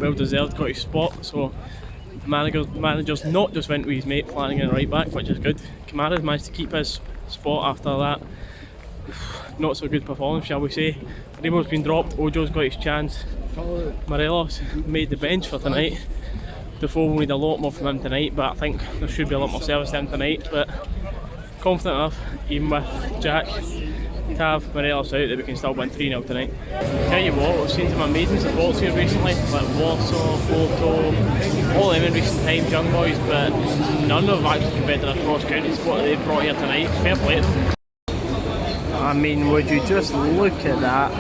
well deserved, got his spot. So managers not just went with his mate Flanagan right back, which is good. Kamara's managed to keep his spot after that not so good performance, shall we say. Remo's been dropped, Ojo's got his chance. Morelos made the bench for tonight. Defoe will need a lot more from him tonight, but I think there should be a lot more service to him tonight. But confident enough, even with Jack, Tav, Morelos out, that we can still win 3-0 tonight. Tell you what, we've seen some amazing supports here recently, like Warsaw, Porto, all them in recent times, young boys, but none of them actually compared to the cross-county squad that they've brought here tonight. Fair play to them. I mean, would you just look at that?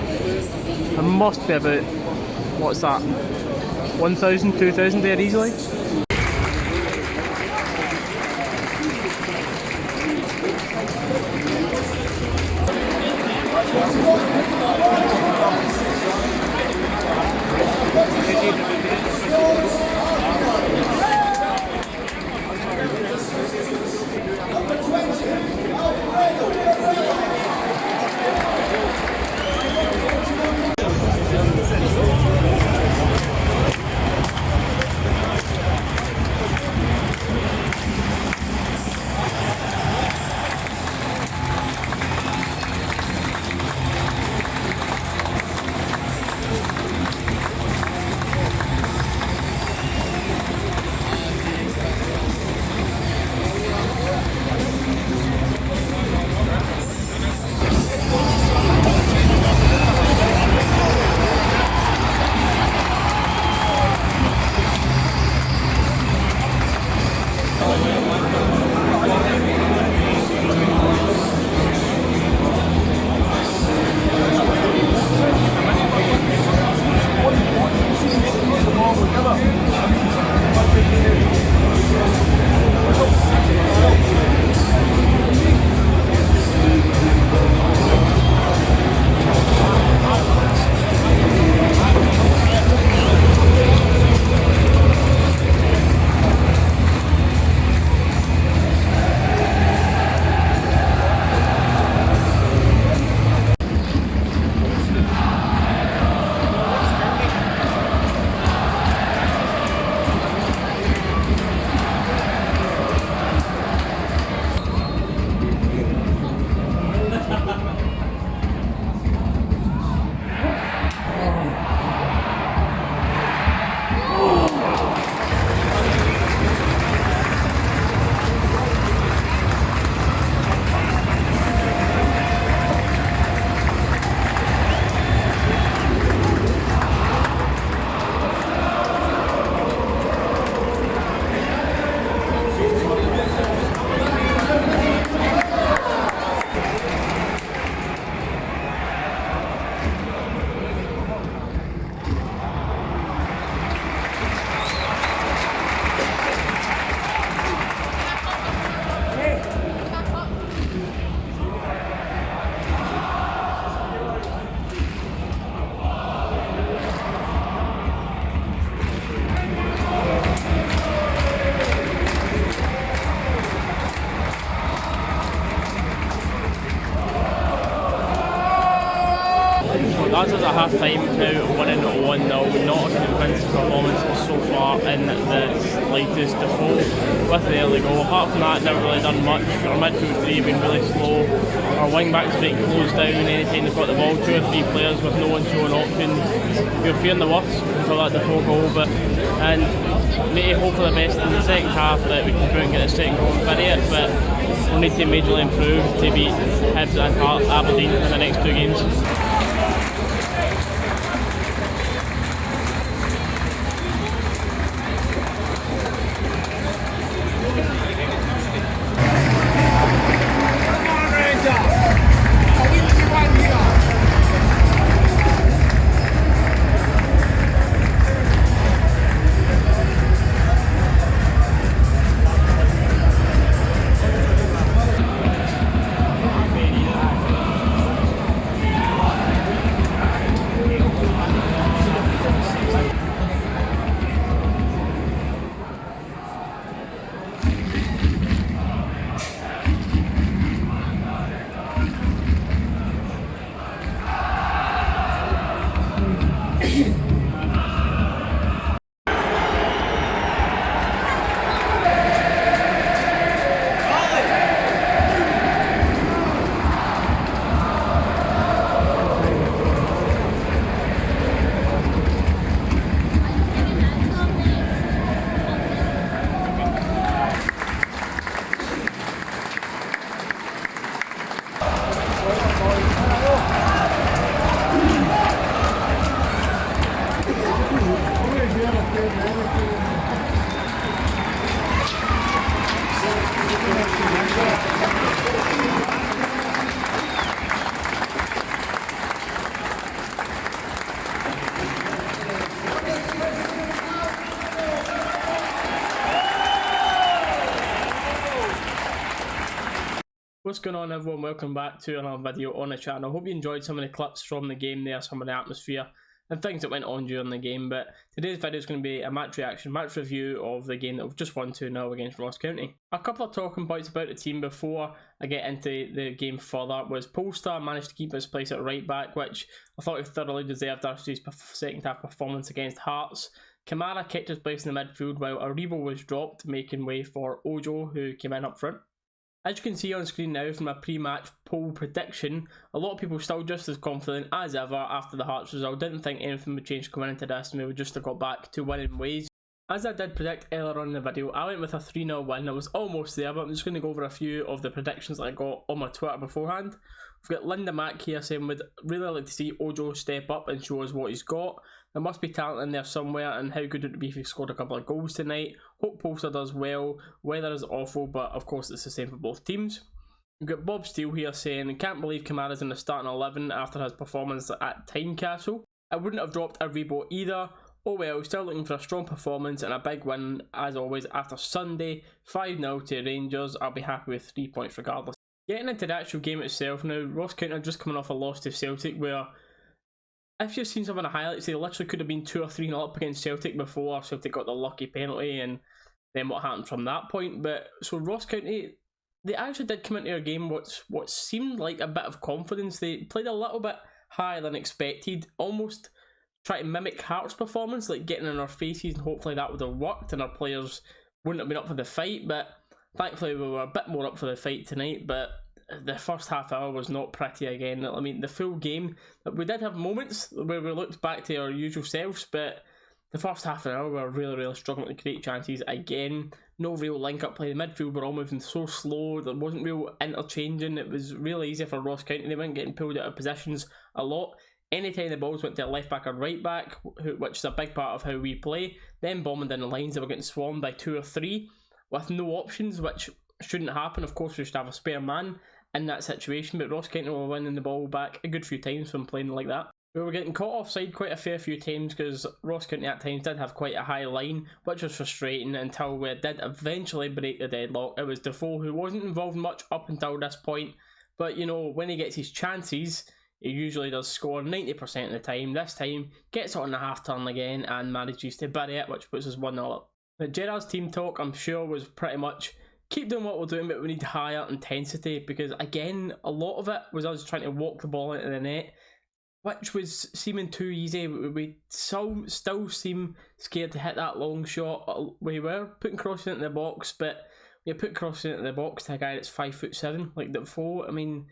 There must be about, what's that, 1,000, 2,000 there easily? That's us at half time now, winning 1-0. Not a convincing performance so far in the slightest. Defoe with the early goal. Apart from that, never really done much. Our midfield three have been really slow. Our wing backs have been closed down anytime they've got the ball. 2 or 3 players with no one showing options. We were fearing the worst until that Defoe goal, and maybe hope for the best in the second half that we can go and get a second goal and bury it. But we'll need to majorly improve to beat Hibs and Aberdeen in the next 2 games. What's going on, everyone? Welcome back to another video on the channel. I hope you enjoyed some of the clips from the game there, some of the atmosphere and things that went on during the game. But today's video is going to be a match reaction, match review of the game that we've just won 2-0 against Ross County. A couple of talking points about the team before I get into the game further was Polestar managed to keep his place at right back, which I thought he thoroughly deserved after his second half performance against Hearts. Kamara kept his place in the midfield while Aribo was dropped, making way for Ojo, who came in up front. As you can see on screen now from a pre-match poll prediction, a lot of people still just as confident as ever after the Hearts result. Didn't think anything would change coming into this and we would just have got back to winning ways. As I did predict earlier on in the video, I went with a 3-0 win. I was almost there, but I'm just going to go over a few of the predictions that I got on my Twitter beforehand. We've got Linda Mack here saying we'd really like to see Ojo step up and show us what he's got. There must be talent in there somewhere, and how good would it be if he scored a couple of goals tonight. Hope Polster does well. Weather is awful, but of course it's the same for both teams. We've got Bob Steele here saying, can't believe Kamara's in the starting 11 after his performance at Tynecastle. I wouldn't have dropped Aribo either. Oh well, still looking for a strong performance and a big win as always after Sunday. 5-0 to Rangers. I'll be happy with 3 points regardless. Getting into the actual game itself now, Ross County are just coming off a loss to Celtic where, if you've seen some of the highlights, they literally could have been 2 or 3-0 up against Celtic before Celtic got the lucky penalty and then what happened from that point. But so Ross County, they actually did come into their game what seemed like a bit of confidence. They played a little bit higher than expected, almost try to mimic Hearts' performance, like getting in our faces, and hopefully that would have worked and our players wouldn't have been up for the fight. But thankfully we were a bit more up for the fight tonight. But the first half hour was not pretty again. I mean, the full game, we did have moments where we looked back to our usual selves, but the first half an hour we were really struggling to create chances again. No real link-up play. The midfield were all moving so slow. There wasn't real interchanging. It was really easy for Ross County. They weren't getting pulled out of positions a lot. Anytime the balls went to a left back or right back, which is a big part of how we play, then bombing down the lines, they were getting swarmed by 2 or 3 with no options, which shouldn't happen. Of course, we should have a spare man in that situation, but Ross County were winning the ball back a good few times from playing like that. We were getting caught offside quite a fair few times because Ross County at times did have quite a high line, which was frustrating until we did eventually break the deadlock. It was Defoe who wasn't involved much up until this point, but you know, when he gets his chances, he usually does score 90% of the time. This time, gets it on the half turn again and manages to bury it, which puts us 1-0 up. But Gerard's team talk, I'm sure, was pretty much keep doing what we're doing, but we need higher intensity, because again, a lot of it was us trying to walk the ball into the net, which was seeming too easy. We still seem scared to hit that long shot. We were putting crosses into the box, but we put crosses into the box to a guy that's 5'7", like Defoe. I mean,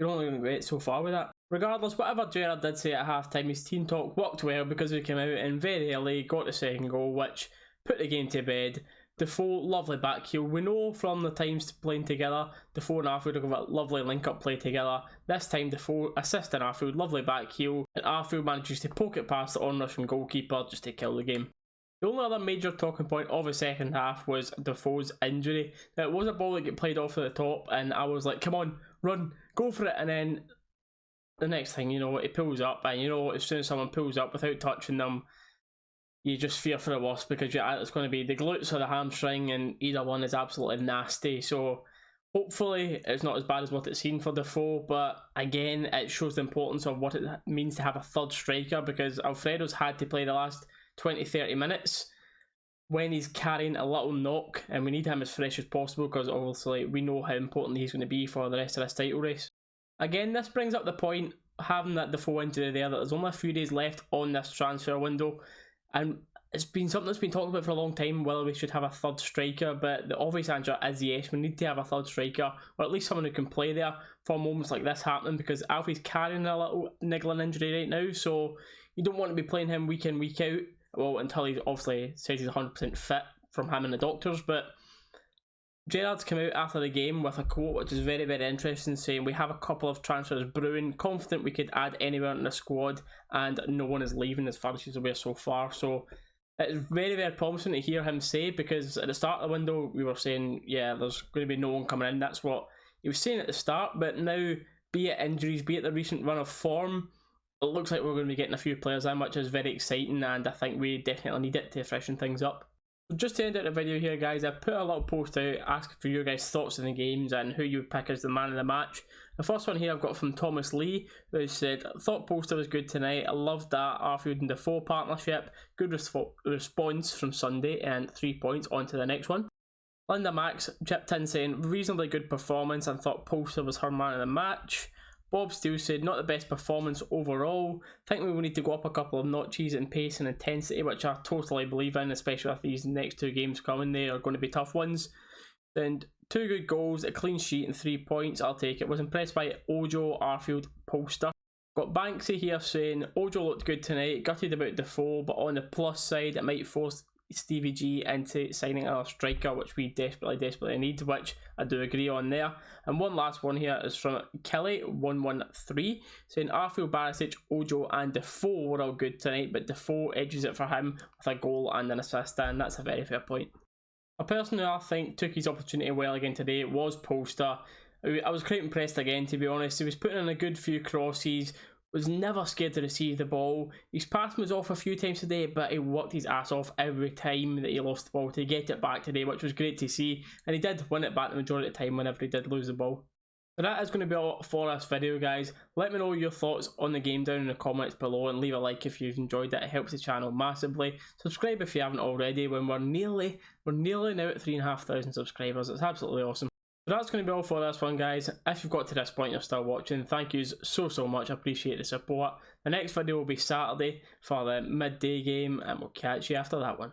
you're only going to get so far with that. Regardless, whatever Gerard did say at half time, his team talk worked well because we came out and very early got the second goal, which put the game to bed. Defoe, lovely back heel. We know from the times playing together, Defoe and Arfield have got a lovely link-up play together. This time Defoe assisting Arfield, lovely back heel, and Arfield manages to poke it past the on-rushing goalkeeper just to kill the game. The only other major talking point of the second half was Defoe's injury. Now, it was a ball that got played off at the top, and I was like, come on, run, go for it, and then the next thing you know, it pulls up, and you know, as soon as someone pulls up without touching them, you just fear for the worst, because it's going to be the glutes or the hamstring, and either one is absolutely nasty. So hopefully it's not as bad as what it's seen for Defoe, but again, it shows the importance of what it means to have a third striker, because Alfredo's had to play the last 20-30 minutes when he's carrying a little knock, and we need him as fresh as possible, because obviously we know how important he's going to be for the rest of this title race. Again, this brings up the point, having that Defoe injury there, that there's only a few days left on this transfer window. And it's been something that's been talked about for a long time, whether we should have a third striker, but the obvious answer is yes, we need to have a third striker, or at least someone who can play there for moments like this happening, because Alfie's carrying a little niggling injury right now, so you don't want to be playing him week in, week out, well, until he obviously says he's 100% fit from him and the doctors. But Gerard's come out after the game with a quote which is very interesting, saying we have a couple of transfers brewing, confident we could add anywhere in the squad, and no one is leaving as far as he's aware so far. So It's very, very promising to hear him say, because at the start of the window we were saying, yeah, there's going to be no one coming in. That's what he was saying at the start, but now, be it injuries, be it the recent run of form, it looks like we're going to be getting a few players in, which is very exciting, and I think we definitely need it to freshen things up. Just to end out the video here, guys, I put a little post out asking for your guys' thoughts on the games and who you would pick as the man of the match. The first one here I've got from Thomas Lee, who said, thought Poster was good tonight. I loved that Arfield and Defoe partnership. Good response from Sunday, and 3 points. On to the next one. Linda Max chipped in saying, reasonably good performance, and thought Poster was her man of the match. Bob Steele said, not the best performance overall. Think we will need to go up a couple of notches in pace and intensity, which I totally believe in, especially with these next 2 games coming. They are going to be tough ones. And 2 good goals, a clean sheet, and 3 points. I'll take it. Was impressed by Ojo, Arfield, Poster. Got Banksy here saying, Ojo looked good tonight. Gutted about Defoe, but on the plus side, it might force Stevie G into signing another striker, which we desperately need, which I do agree on there. And one last one here is from Kelly113 saying, Arfield, Barisic, Ojo and Defoe were all good tonight, but Defoe edges it for him with a goal and an assist, and that's a very fair point. A person who I think took his opportunity well again today was Poster. I was quite impressed again, to be honest. He was putting in a good few crosses, was never scared to receive the ball. His pass was off a few times today, but he worked his ass off every time that he lost the ball to get it back today, which was great to see. And he did win it back the majority of the time whenever he did lose the ball. So that is going to be all for this video, guys. Let me know your thoughts on the game down in the comments below, and leave a like if you've enjoyed it. It helps the channel massively. Subscribe if you haven't already, when we're nearly now at 3,500 subscribers. It's absolutely awesome. So that's going to be all for this one, guys. If you've got to this point, you're still watching, thank you so much. I appreciate the support. The next video will be Saturday for the midday game, and we'll catch you after that one.